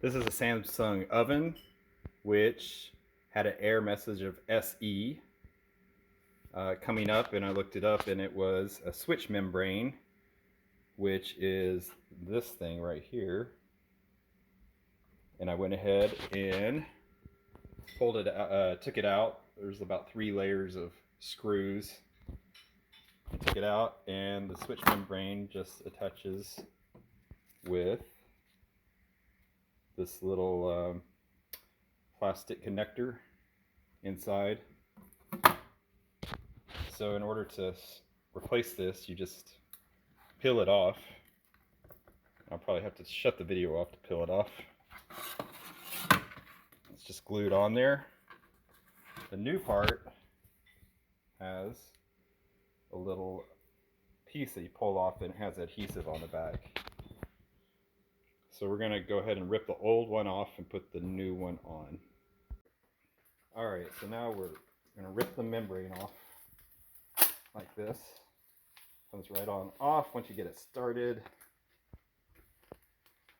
This is a Samsung oven which had an error message of SE coming up, and I looked it up and it was a switch membrane, which is this thing right here. And I went ahead and pulled it, took it out. There's about 3 layers of screws. I took it out, and the switch membrane just attaches with this little plastic connector inside. So in order to replace this, you just peel it off. I'll probably have to shut the video off to peel it off. It's just glued on there. The new part has a little piece that you pull off, and it has adhesive on the back. So we're going to go ahead and rip the old one off and put the new one on. Alright, so now we're going to rip the membrane off like this. Comes right on off once you get it started.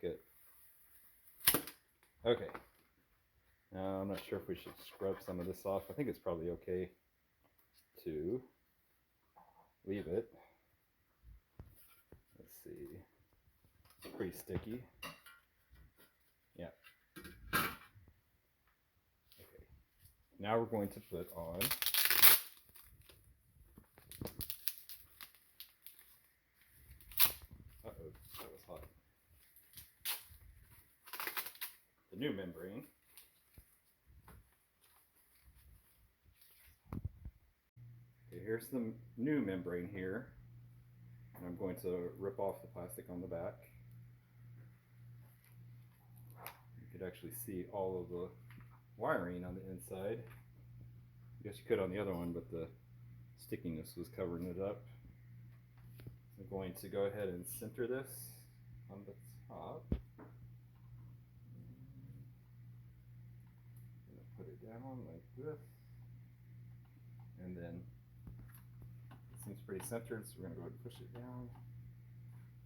Good. Okay. Now I'm not sure if we should scrub some of this off. I think it's probably okay to leave it. Let's see. It's pretty sticky. Yeah. Okay. Now we're going to put on that was hot. The new membrane. Okay, here's the new membrane here. And I'm going to rip off the plastic on the back. You could actually see all of the wiring on the inside. I guess you could on the other one, but the stickiness was covering it up. I'm going to go ahead and center this on the top. I'm going to put it down like this. And then it seems pretty centered, so we're going to go ahead and push it down.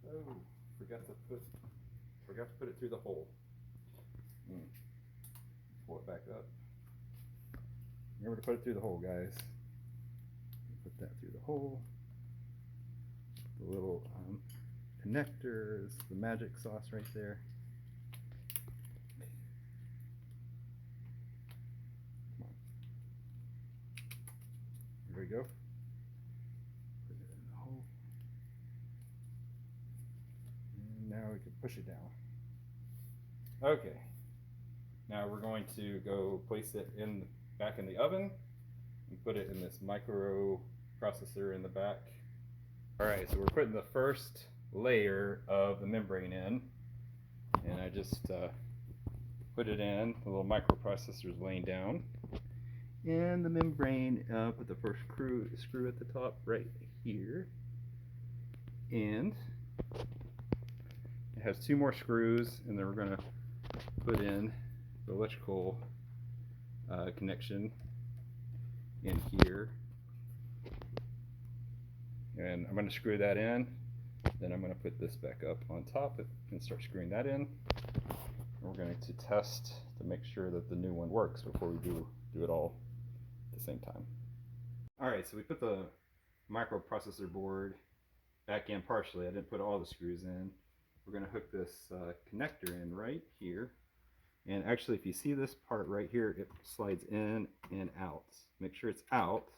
Oh, forgot to put it through the hole. Pull it back up. Remember to put it through the hole, guys. Put that through the hole. The little connector is the magic sauce right there. Come on. Here we go. Put it in the hole. And now we can push it down. Okay. Now we're going to go place it back in the oven and put it in this microprocessor in the back. Alright, so we're putting the first layer of the membrane in, and I just put it in. The little microprocessor is laying down, and the membrane, put the first screw at the top right here, and it has 2 more screws, and then we're going to put in the electrical connection in here, and I'm going to screw that in. Then I'm going to put this back up on top and start screwing that in. And we're going to test to make sure that the new one works before we do it all at the same time. Alright, so we put the microprocessor board back in partially. I didn't put all the screws in. We're going to hook this connector in right here. And actually, if you see this part right here, it slides in and out. Make sure it's out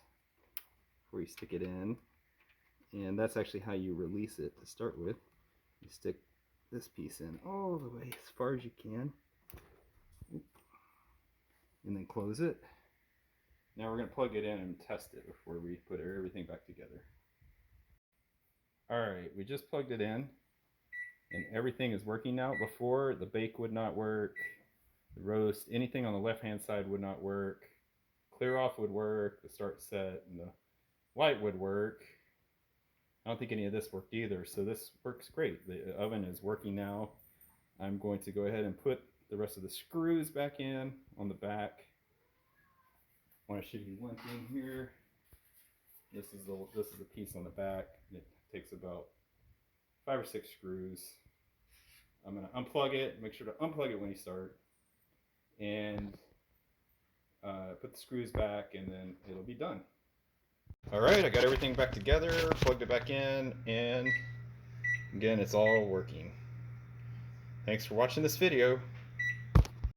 before you stick it in. And that's actually how you release it to start with. You stick this piece in all the way as far as you can. And then close it. Now we're going to plug it in and test it before we put everything back together. Alright, we just plugged it in. And everything is working now. Before, the bake would not work. The roast, anything on the left hand side would not work. Clear off would work. The start set and the light would work. I don't think any of this worked either, so this works great. The oven is working now. I'm going to go ahead and put the rest of the screws back in on the back. I want to show you one thing here. This is the piece on the back. It takes about 5 or 6 screws. I'm going to unplug it, make sure to unplug it when you start, and put the screws back, and then it'll be done. Alright, I got everything back together, plugged it back in, and again, it's all working. Thanks for watching this video.